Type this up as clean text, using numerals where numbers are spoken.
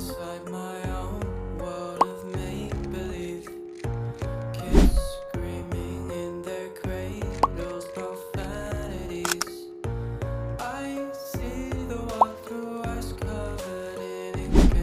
inside my own world of make-believe. Kids screaming in their cradles, profanities. I see the world through eyes covered in ink